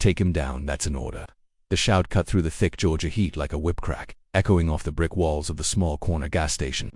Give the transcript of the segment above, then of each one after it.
"Take him down, that's an order." The shout cut through the thick Georgia heat like a whip crack, echoing off the brick walls of the small corner gas station.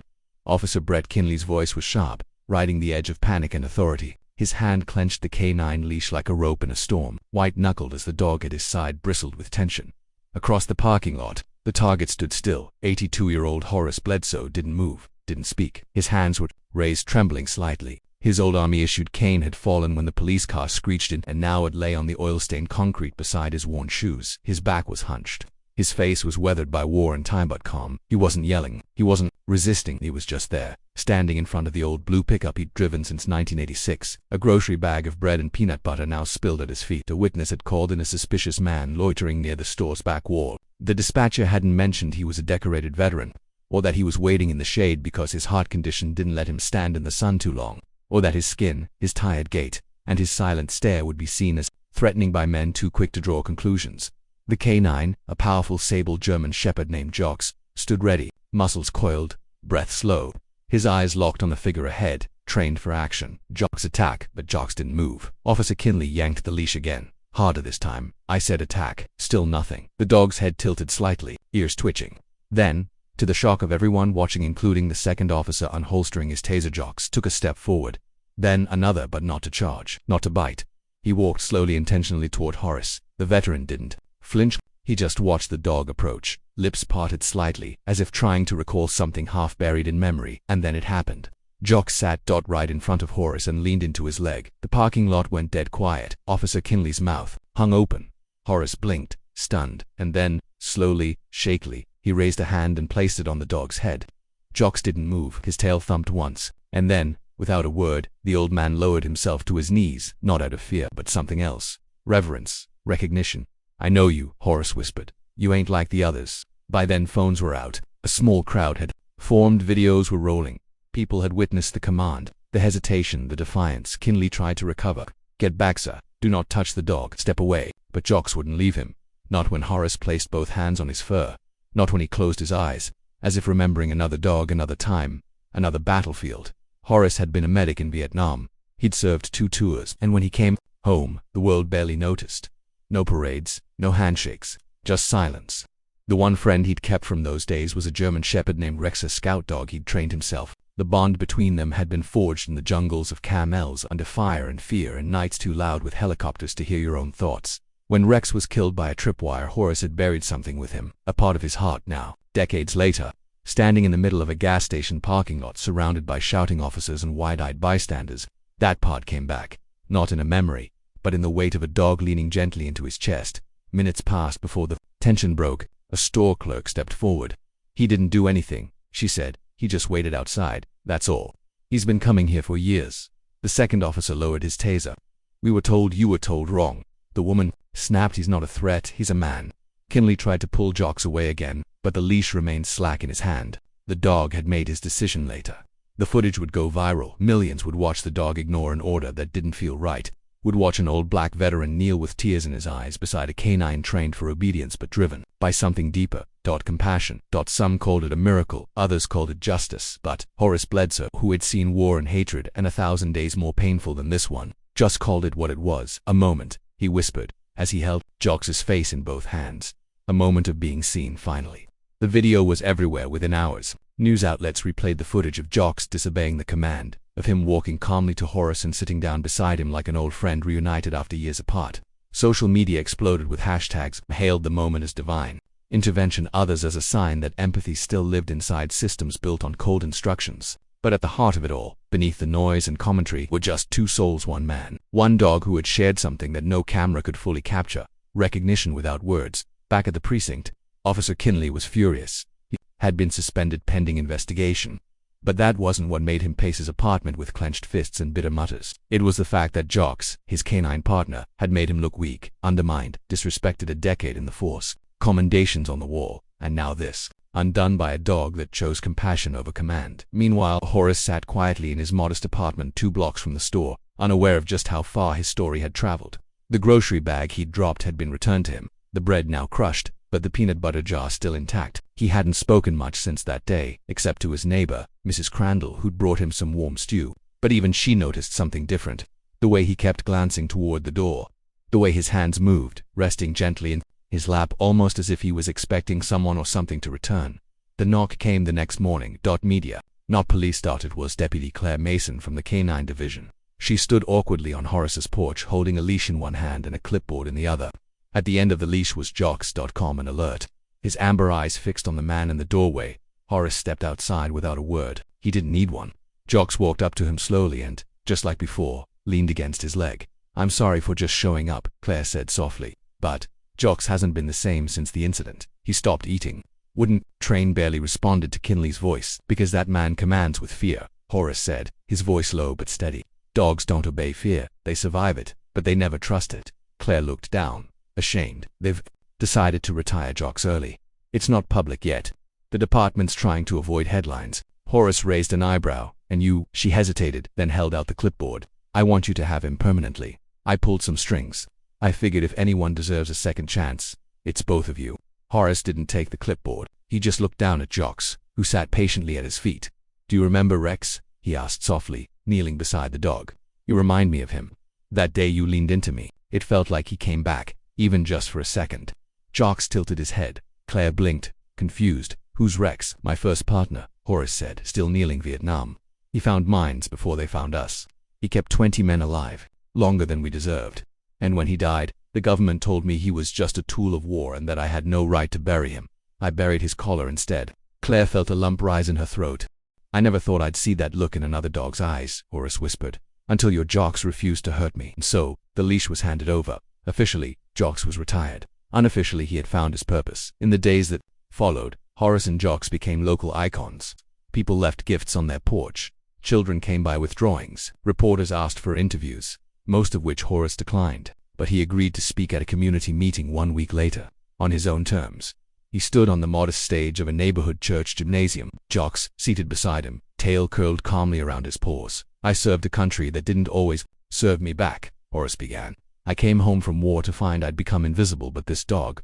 Officer Brett Kinley's voice was sharp, riding the edge of panic and authority. His hand clenched the canine leash like a rope in a storm, white-knuckled as the dog at his side bristled with tension. Across the parking lot, the target stood still. 82-year-old Horace Bledsoe didn't move, didn't speak. His hands were raised, trembling slightly. His old Army-issued cane had fallen when the police car screeched in, and now it lay on the oil-stained concrete beside his worn shoes. His back was hunched. His face was weathered by war and time, but calm. He wasn't yelling. He wasn't resisting. He was just there, standing in front of the old blue pickup he'd driven since 1986. A grocery bag of bread and peanut butter now spilled at his feet. A witness had called in a suspicious man loitering near the store's back wall. The dispatcher hadn't mentioned he was a decorated veteran, or that he was waiting in the shade because his heart condition didn't let him stand in the sun too long, or that his skin, his tired gait, and his silent stare would be seen as threatening by men too quick to draw conclusions. The canine, a powerful sable German shepherd named Jox, stood ready, muscles coiled, breath slow, his eyes locked on the figure ahead, trained for action. Jox attack, but Jox didn't move. Officer Kinley yanked the leash again, harder this time. "I said attack." Still nothing. The dog's head tilted slightly, ears twitching. Then, to the shock of everyone watching, including the second officer unholstering his taser, Jox took a step forward. Then another, but not to charge, not to bite. He walked slowly, intentionally toward Horace. The veteran didn't flinch. He just watched the dog approach, lips parted slightly, as if trying to recall something half buried in memory, and then it happened. Jox sat right in front of Horace and leaned into his leg. The parking lot went dead quiet. Officer Kinley's mouth hung open. Horace blinked, stunned, and then, slowly, shakily, he raised a hand and placed it on the dog's head. Jox didn't move. His tail thumped once, and then, without a word, the old man lowered himself to his knees, not out of fear, but something else. Reverence, recognition. "I know you," Horace whispered. "You ain't like the others." By then phones were out. A small crowd had formed. Videos were rolling. People had witnessed the command, the hesitation, the defiance. Kinley tried to recover. "Get back, sir. Do not touch the dog. Step away." But Jox wouldn't leave him. Not when Horace placed both hands on his fur. Not when he closed his eyes, as if remembering another dog, another time, another battlefield. Horace had been a medic in Vietnam. He'd served 2 tours, and when he came home, the world barely noticed. No parades, no handshakes, just silence. The one friend he'd kept from those days was a German shepherd named Rex, a scout dog he'd trained himself. The bond between them had been forged in the jungles of Cam Els, under fire and fear and nights too loud with helicopters to hear your own thoughts. When Rex was killed by a tripwire, Horace had buried something with him, a part of his heart. Now, decades later, standing in the middle of a gas station parking lot surrounded by shouting officers and wide-eyed bystanders, that part came back, not in a memory, but in the weight of a dog leaning gently into his chest. Minutes passed before the tension broke. A store clerk stepped forward. "He didn't do anything," she said. "He just waited outside, that's all. He's been coming here for years." The second officer lowered his taser. "We were told you were told wrong." The woman snapped. "He's not a threat, he's a man." Kinley tried to pull Jox away again, but the leash remained slack in his hand. The dog had made his decision later. The footage would go viral. Millions would watch the dog ignore an order that didn't feel right, would watch an old black veteran kneel with tears in his eyes beside a canine trained for obedience but driven by something deeper. Compassion. Some called it a miracle, others called it justice, but Horace Bledsoe, who had seen war and hatred and 1,000 days more painful than this one, just called it what it was. "A moment," he whispered, as he held Jox's face in both hands. "A moment of being seen, finally." The video was everywhere within hours. News outlets replayed the footage of Jox disobeying the command, of him walking calmly to Horace and sitting down beside him like an old friend reunited after years apart. Social media exploded with hashtags, hailed the moment as divine intervention, others as a sign that empathy still lived inside systems built on cold instructions. But at the heart of it all, beneath the noise and commentary, were just 2 souls, one man, one dog who had shared something that no camera could fully capture, recognition without words. Back at the precinct, Officer Kinley was furious. He had been suspended pending investigation. But that wasn't what made him pace his apartment with clenched fists and bitter mutters. It was the fact that Jox, his canine partner, had made him look weak, undermined, disrespected. A decade in the force, commendations on the wall, and now this, undone by a dog that chose compassion over command. Meanwhile, Horace sat quietly in his modest apartment 2 blocks from the store, unaware of just how far his story had traveled. The grocery bag he'd dropped had been returned to him, the bread now crushed, but the peanut butter jar still intact. He hadn't spoken much since that day, except to his neighbor, Mrs. Crandall, who'd brought him some warm stew. But even she noticed something different. The way he kept glancing toward the door. The way his hands moved, resting gently in his lap almost as if he was expecting someone or something to return. The knock came the next morning. Media. Not police. It was Deputy Claire Mason from the Canine Division. She stood awkwardly on Horace's porch, holding a leash in one hand and a clipboard in the other. At the end of the leash was Jocks.com and alert. His amber eyes fixed on the man in the doorway. Horace stepped outside without a word. He didn't need one. Jocks walked up to him slowly and, just like before, leaned against his leg. "I'm sorry for just showing up," Claire said softly. But Jocks hasn't been the same since the incident. He stopped eating. "Wouldn't." Train barely responded to Kinley's voice. "Because that man commands with fear," Horace said, his voice low but steady. "Dogs don't obey fear. They survive it, but they never trust it." Claire looked down, ashamed. "They've decided to retire Jocks early. It's not public yet. The department's trying to avoid headlines." Horace raised an eyebrow. "And you?" She hesitated, then held out the clipboard. "I want you to have him permanently. I pulled some strings. I figured if anyone deserves a second chance, it's both of you." Horace didn't take the clipboard. He just looked down at Jocks, who sat patiently at his feet. "Do you remember Rex?" he asked softly, kneeling beside the dog. "You remind me of him. That day you leaned into me. It felt like he came back, even just for a second." Jocks tilted his head. Claire blinked, confused. "Who's Rex?" "My first partner," Horace said, still kneeling. "Vietnam. He found mines before they found us. He kept 20 men alive, longer than we deserved. And when he died, the government told me he was just a tool of war and that I had no right to bury him. I buried his collar instead." Claire felt a lump rise in her throat. "I never thought I'd see that look in another dog's eyes," Horace whispered, "until your Jocks refused to hurt me." And so, the leash was handed over. Officially, Jocks was retired. Unofficially, he had found his purpose. In the days that followed, Horace and Jocks became local icons. People left gifts on their porch. Children came by with drawings. Reporters asked for interviews, most of which Horace declined. But he agreed to speak at a community meeting 1 week later, on his own terms. He stood on the modest stage of a neighborhood church gymnasium, Jocks seated beside him, tail curled calmly around his paws. "I served a country that didn't always serve me back," Horace began. "I came home from war to find I'd become invisible, but this dog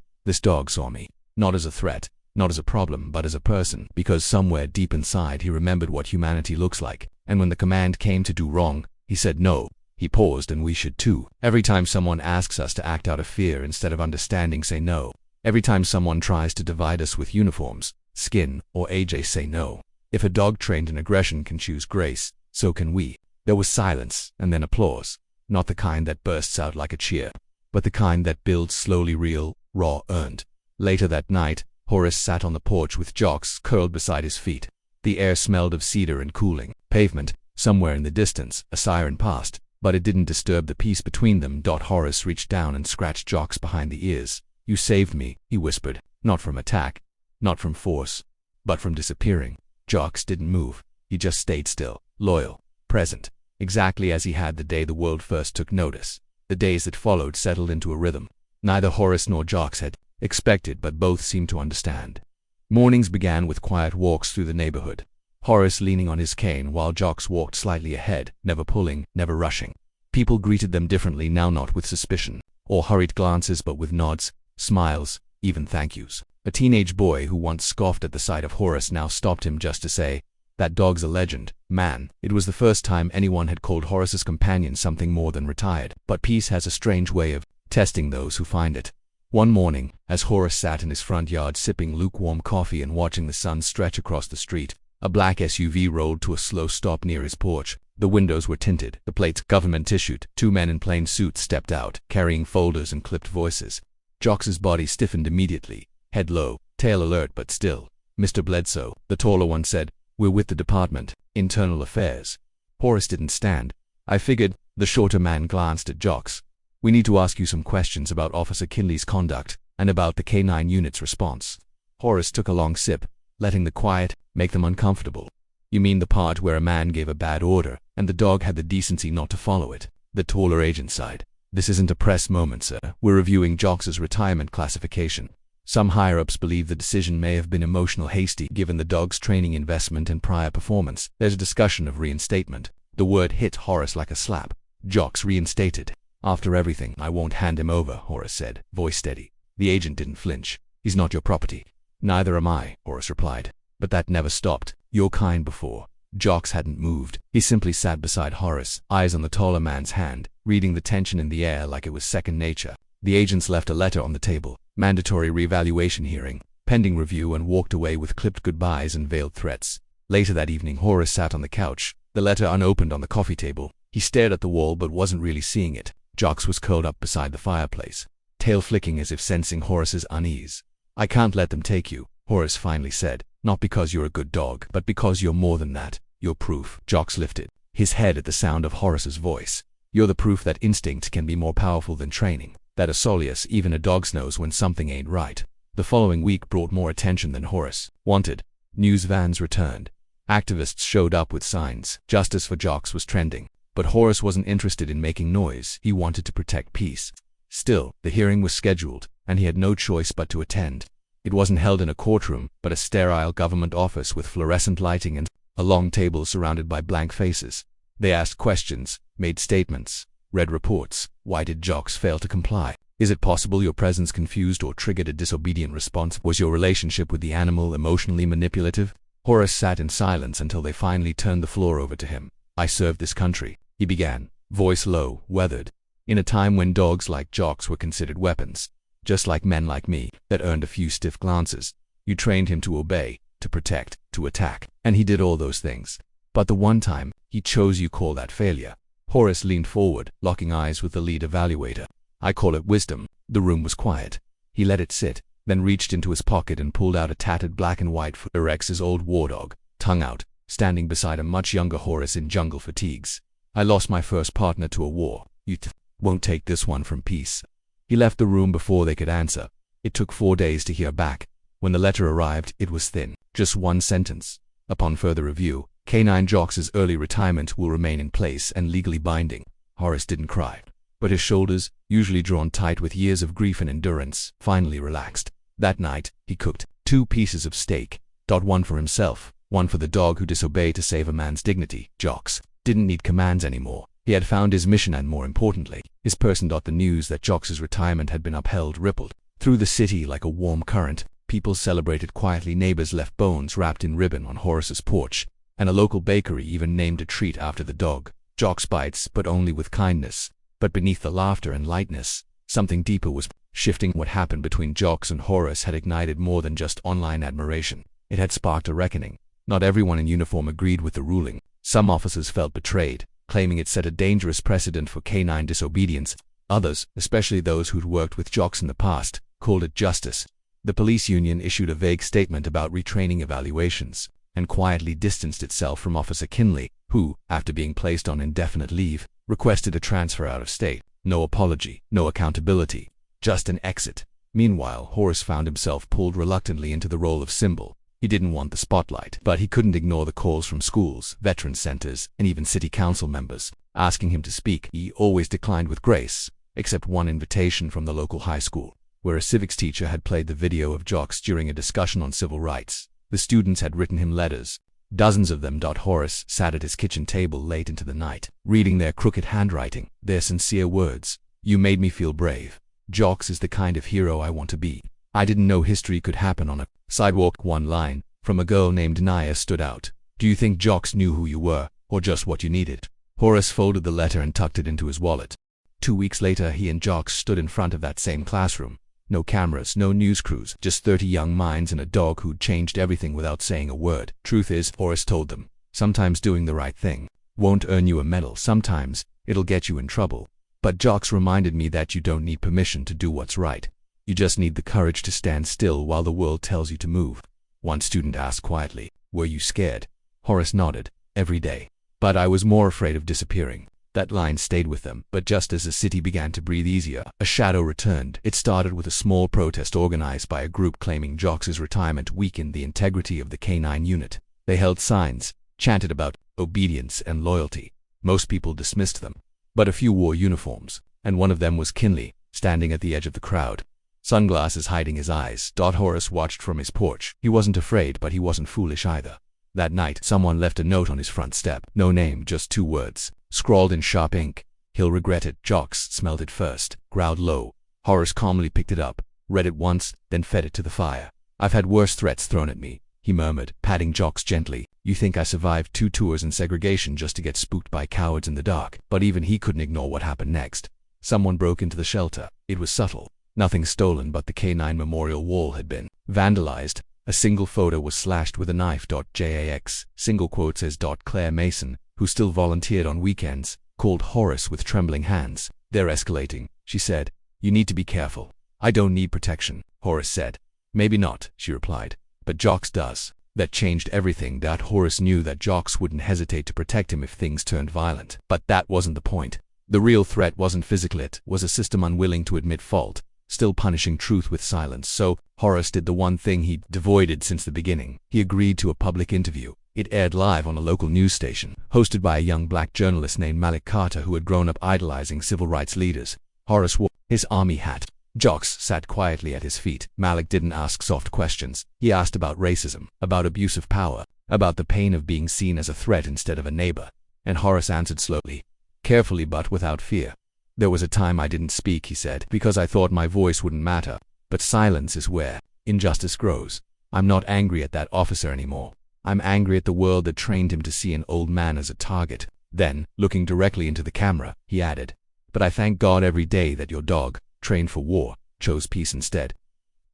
saw me. Not as a threat, not as a problem, but as a person, because somewhere deep inside he remembered what humanity looks like. And when the command came to do wrong, he said no." He paused. "And we should too. Every time someone asks us to act out of fear instead of understanding, say no. Every time someone tries to divide us with uniforms, skin, or AJ, say no. If a dog trained in aggression can choose grace, so can we." There was silence, and then applause. Not the kind that bursts out like a cheer, but the kind that builds slowly, real, raw, earned. Later that night, Horace sat on the porch with Jocks curled beside his feet. The air smelled of cedar and cooling pavement. Somewhere in the distance, a siren passed, but it didn't disturb the peace between them. Horace reached down and scratched Jocks behind the ears. "You saved me," he whispered, "not from attack, not from force, but from disappearing." Jocks didn't move. He just stayed still, loyal, present, exactly as he had the day the world first took notice. The days that followed settled into a rhythm. Neither Horace nor Jocks had expected, but both seemed to understand. Mornings began with quiet walks through the neighborhood. Horace leaning on his cane while Jocks walked slightly ahead, never pulling, never rushing. People greeted them differently now, not with suspicion or hurried glances, but with nods, smiles, even thank yous. A teenage boy who once scoffed at the sight of Horace now stopped him just to say, "That dog's a legend, man." It was the first time anyone had called Horace's companion something more than retired. But peace has a strange way of testing those who find it. One morning, as Horace sat in his front yard sipping lukewarm coffee and watching the sun stretch across the street, a black SUV rolled to a slow stop near his porch. The windows were tinted, the plates government issued. 2 men in plain suits stepped out, carrying folders and clipped voices. Jocks's body stiffened immediately, head low, tail alert but still. "Mr. Bledsoe," the taller one said, "we're with the Department, Internal Affairs." Horace didn't stand. "I figured." The shorter man glanced at Jocks. "We need to ask you some questions about Officer Kinley's conduct, and about the K9 unit's response." Horace took a long sip, letting the quiet make them uncomfortable. "You mean the part where a man gave a bad order, and the dog had the decency not to follow it?" The taller agent sighed. "This isn't a press moment, sir. We're reviewing Jocks's retirement classification. Some higher-ups believe the decision may have been emotional, hasty, given the dog's training investment and prior performance. There's a discussion of reinstatement." The word hit Horace like a slap. "Jocks reinstated? After everything?" "I won't hand him over," Horace said, voice steady. The agent didn't flinch. "He's not your property." "Neither am I," Horace replied. "But that never stopped your kind before. Jocks hadn't moved. He simply sat beside Horace, eyes on the taller man's hand, reading the tension in the air like it was second nature. The agents left a letter on the table. Mandatory reevaluation hearing, pending review, and walked away with clipped goodbyes and veiled threats. Later that evening, Horace sat on the couch, the letter unopened on the coffee table. He stared at the wall but wasn't really seeing it. Jocks was curled up beside the fireplace, tail flicking as if sensing Horace's unease. "I can't let them take you," Horace finally said. "Not because you're a good dog, but because you're more than that. You're proof." Jocks lifted his head at the sound of Horace's voice. "You're the proof that instinct can be more powerful than training. That a soleus, even a dog knows when something ain't right." The following week brought more attention than Horace wanted. News vans returned. Activists showed up with signs. Justice for Jocks was trending. But Horace wasn't interested in making noise. He wanted to protect peace. Still, the hearing was scheduled, and he had no choice but to attend. It wasn't held in a courtroom, but a sterile government office with fluorescent lighting and a long table surrounded by blank faces. They asked questions, made statements, read reports. Why did Jocks fail to comply? Is it possible your presence confused or triggered a disobedient response? Was your relationship with the animal emotionally manipulative? Horace sat in silence until they finally turned the floor over to him. "I serve this country," he began, voice low, weathered, "in a time when dogs like Jocks were considered weapons, just like men like me, that earned a few stiff glances. You trained him to obey, to protect, to attack, and he did all those things. But the one time he chose, you call that failure." Horace leaned forward, locking eyes with the lead evaluator. "I call it wisdom." The room was quiet. He let it sit, then reached into his pocket and pulled out a tattered black and white Rex's old war dog, tongue out, standing beside a much younger Horace in jungle fatigues. "I lost my first partner to a war. You won't take this one from peace." He left the room before they could answer. It took 4 days to hear back. When the letter arrived, it was thin, just one sentence. "Upon further review, Canine Jocks' early retirement will remain in place and legally binding." Horace didn't cry, but his shoulders, usually drawn tight with years of grief and endurance, finally relaxed. That night, he cooked 2 pieces of steak, one for himself, one for the dog who disobeyed to save a man's dignity. Jocks didn't need commands anymore. He had found his mission, and more importantly, his person. The news that Jocks' retirement had been upheld rippled through the city like a warm current. People celebrated quietly. Neighbors left bones wrapped in ribbon on Horace's porch, and a local bakery even named a treat after the dog. Jocks bites, but only with kindness. But beneath the laughter and lightness, something deeper was shifting. What happened between Jocks and Horace had ignited more than just online admiration. It had sparked a reckoning. Not everyone in uniform agreed with the ruling. Some officers felt betrayed, claiming it set a dangerous precedent for canine disobedience. Others, especially those who'd worked with Jocks in the past, called it justice. The police union issued a vague statement about retraining evaluations, and quietly distanced itself from Officer Kinley, who, after being placed on indefinite leave, requested a transfer out of state. No apology, no accountability, just an exit. Meanwhile, Horace found himself pulled reluctantly into the role of symbol. He didn't want the spotlight, but he couldn't ignore the calls from schools, veteran centers, and even city council members, asking him to speak. He always declined with grace, except one invitation from the local high school, where a civics teacher had played the video of Jocks during a discussion on civil rights. The students had written him letters, dozens of them. Horace sat at his kitchen table late into the night, reading their crooked handwriting, their sincere words. "You made me feel brave. Jocks is the kind of hero I want to be. I didn't know history could happen on a sidewalk." One line from a girl named Naya stood out. "Do you think Jocks knew who you were, or just what you needed?" Horace folded the letter and tucked it into his wallet. 2 weeks later, he and Jocks stood in front of that same classroom. No cameras, no news crews, just 30 young minds and a dog who'd changed everything without saying a word. "Truth is," Horace told them, "sometimes doing the right thing won't earn you a medal. Sometimes it'll get you in trouble. But Jocks reminded me that you don't need permission to do what's right. You just need the courage to stand still while the world tells you to move." One student asked quietly, "Were you scared?" Horace nodded. "Every day. But I was more afraid of disappearing." That line stayed with them, but just as the city began to breathe easier, a shadow returned. It started with a small protest organized by a group claiming Jocks' retirement weakened the integrity of the canine unit. They held signs, chanted about obedience and loyalty. Most people dismissed them, but a few wore uniforms, and one of them was Kinley, standing at the edge of the crowd, sunglasses hiding his eyes. Horace watched from his porch. He wasn't afraid, but he wasn't foolish either. That night, someone left a note on his front step. No name, just 2 words, scrawled in sharp ink. "He'll regret it." Jocks smelled it first, growled low. Horace calmly picked it up, read it once, then fed it to the fire. "I've had worse threats thrown at me," he murmured, patting Jocks gently. You think I survived 2 tours in segregation just to get spooked by cowards in the dark? But even he couldn't ignore what happened next. Someone broke into the shelter. It was subtle. Nothing stolen, but the K9 memorial wall had been vandalized. A single photo was slashed with a knife. JAX, single quote says. Claire Mason, who still volunteered on weekends, called Horace with trembling hands. They're escalating, she said. You need to be careful. I don't need protection, Horace said. Maybe not, she replied. But Jocks does. That changed everything. Horace knew that Jocks wouldn't hesitate to protect him if things turned violent. But that wasn't the point. The real threat wasn't physical, it was a system unwilling to admit fault, still punishing truth with silence. So, Horace did the one thing he'd avoided since the beginning. He agreed to a public interview. It aired live on a local news station, hosted by a young black journalist named Malik Carter who had grown up idolizing civil rights leaders. Horace wore his army hat. Jocks sat quietly at his feet. Malik didn't ask soft questions. He asked about racism, about abuse of power, about the pain of being seen as a threat instead of a neighbor. And Horace answered slowly, carefully but without fear. There was a time I didn't speak, he said, because I thought my voice wouldn't matter. But silence is where injustice grows. I'm not angry at that officer anymore. I'm angry at the world that trained him to see an old man as a target. Then, looking directly into the camera, he added, but I thank God every day that your dog, trained for war, chose peace instead.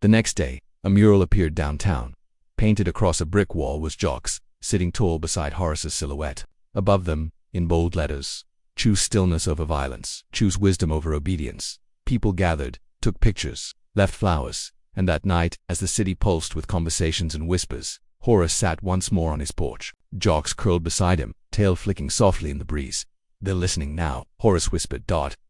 The next day, a mural appeared downtown. Painted across a brick wall was Jocks, sitting tall beside Horace's silhouette. Above them, in bold letters, choose stillness over violence, choose wisdom over obedience. People gathered, took pictures, left flowers, and that night, as the city pulsed with conversations and whispers, Horace sat once more on his porch. Jocks curled beside him, tail flicking softly in the breeze. They're listening now, Horace whispered.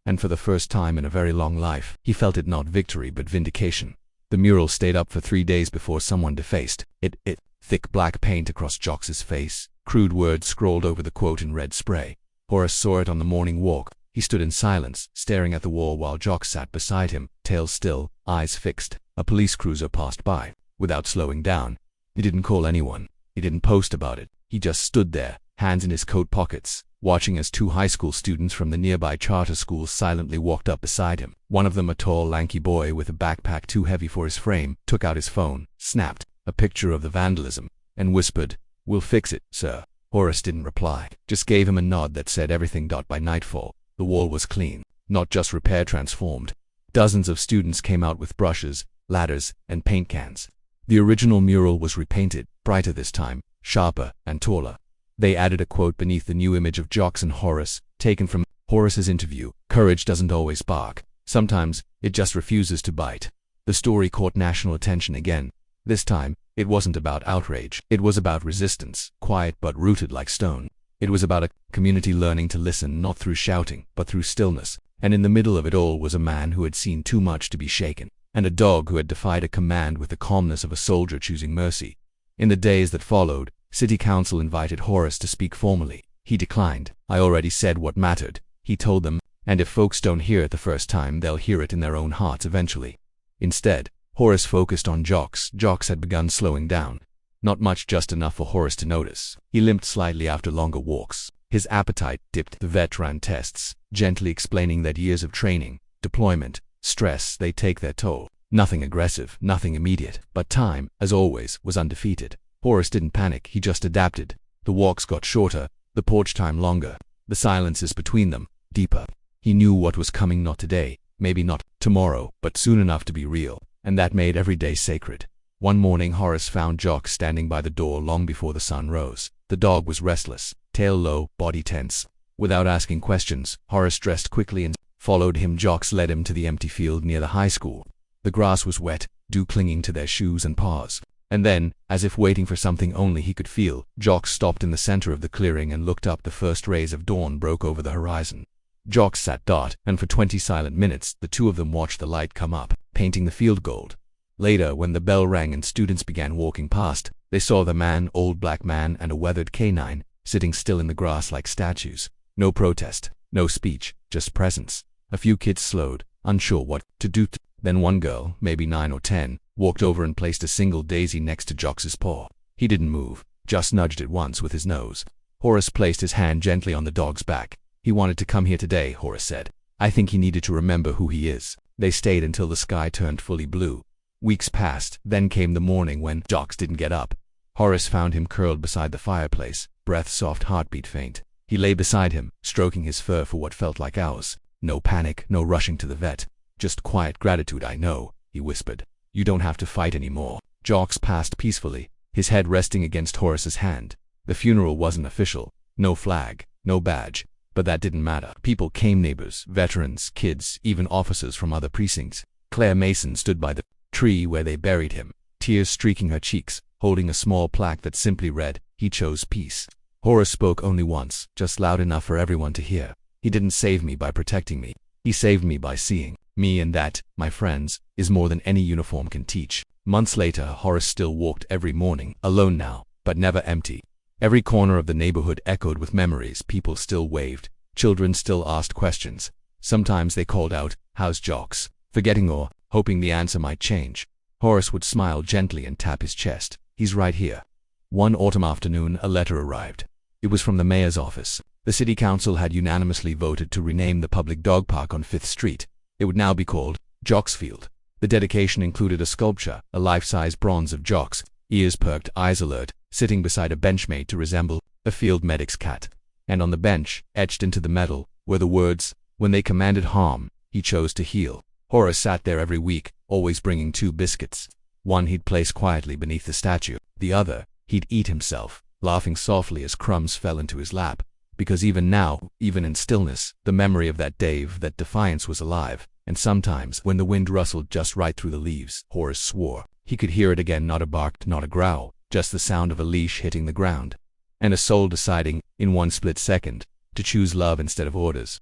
And for the first time in a very long life, he felt it not victory but vindication. The mural stayed up for 3 days before someone defaced it. Thick black paint across Jocks's face, crude words scrawled over the quote in red spray. Horace saw it on the morning walk. He stood in silence, staring at the wall while Jocks sat beside him, tail still, eyes fixed. A police cruiser passed by. Without slowing down, he didn't call anyone. He didn't post about it. He just stood there, hands in his coat pockets, watching as 2 high school students from the nearby charter school silently walked up beside him. One of them, a tall, lanky boy with a backpack too heavy for his frame, took out his phone, snapped a picture of the vandalism, and whispered, "We'll fix it, sir." Horace didn't reply, just gave him a nod that said everything. By nightfall, the wall was clean, not just repair, transformed. Dozens of students came out with brushes, ladders, and paint cans. The original mural was repainted, brighter this time, sharper and taller. They added a quote beneath the new image of Jocks and Horace, taken from Horace's interview. Courage doesn't always bark. Sometimes, it just refuses to bite. The story caught national attention again. This time, it wasn't about outrage. It was about resistance, quiet but rooted like stone. It was about a community learning to listen not through shouting, but through stillness. And in the middle of it all was a man who had seen too much to be shaken, and a dog who had defied a command with the calmness of a soldier choosing mercy. In the days that followed, City Council invited Horace to speak formally. He declined. "I already said what mattered," he told them, "and if folks don't hear it the first time, they'll hear it in their own hearts eventually." Instead, Horace focused on Jocks. Jocks had begun slowing down. Not much, just enough for Horace to notice. He limped slightly after longer walks. His appetite dipped. The vet ran tests, gently explaining that years of training, deployment, stress, they take their toll. Nothing aggressive, nothing immediate, but time, as always, was undefeated. Horace didn't panic, he just adapted. The walks got shorter, the porch time longer, the silences between them deeper. He knew what was coming, not today, maybe not tomorrow, but soon enough to be real, and that made every day sacred. One morning Horace found Jocks standing by the door long before the sun rose. The dog was restless, tail low, body tense. Without asking questions, Horace dressed quickly and followed him. Jocks led him to the empty field near the high school. The grass was wet, dew clinging to their shoes and paws. And then, as if waiting for something only he could feel, Jocks stopped in the center of the clearing and looked up. The first rays of dawn broke over the horizon. Jocks sat and for 20 silent minutes the two of them watched the light come up, painting the field gold. Later, when the bell rang and students began walking past, they saw the man, old black man, and a weathered K9, sitting still in the grass like statues. No protest, no speech, just presence. A few kids slowed, unsure what to do. Then one girl, maybe 9 or 10, walked over and placed a single daisy next to Jocks's paw. He didn't move, just nudged it once with his nose. Horace placed his hand gently on the dog's back. "He wanted to come here today," Horace said. "I think he needed to remember who he is." They stayed until the sky turned fully blue. Weeks passed, then came the morning when Jocks didn't get up. Horace found him curled beside the fireplace, breath soft, heartbeat faint. He lay beside him, stroking his fur for what felt like hours. No panic, no rushing to the vet. Just quiet gratitude. I know, he whispered. You don't have to fight anymore. Jocks passed peacefully, his head resting against Horace's hand. The funeral wasn't official. No flag, no badge. But that didn't matter. People came, neighbors, veterans, kids, even officers from other precincts. Claire Mason stood by the tree where they buried him, tears streaking her cheeks, holding a small plaque that simply read, "He chose peace." Horace spoke only once, just loud enough for everyone to hear. He didn't save me by protecting me. He saved me by seeing me, and that, my friends, is more than any uniform can teach. Months later, Horace still walked every morning, alone now, but never empty. Every corner of the neighborhood echoed with memories. People still waved. Children still asked questions. Sometimes they called out, "How's Jocks?" forgetting or hoping the answer might change. Horace would smile gently and tap his chest. "He's right here." One autumn afternoon, a letter arrived. It was from the mayor's office. The city council had unanimously voted to rename the public dog park on 5th Street. It would now be called Jocks Field. The dedication included a sculpture, a life-size bronze of Jocks, ears perked, eyes alert, sitting beside a bench made to resemble a field medic's cat. And on the bench, etched into the metal, were the words, "When they commanded harm, he chose to heal." Horace sat there every week, always bringing 2 biscuits. One he'd place quietly beneath the statue. The other, he'd eat himself, laughing softly as crumbs fell into his lap. Because even now, even in stillness, the memory of that day, that defiance was alive. And sometimes, when the wind rustled just right through the leaves, Horace swore he could hear it again, not a bark, not a growl, just the sound of a leash hitting the ground. And a soul deciding, in one split second, to choose love instead of orders.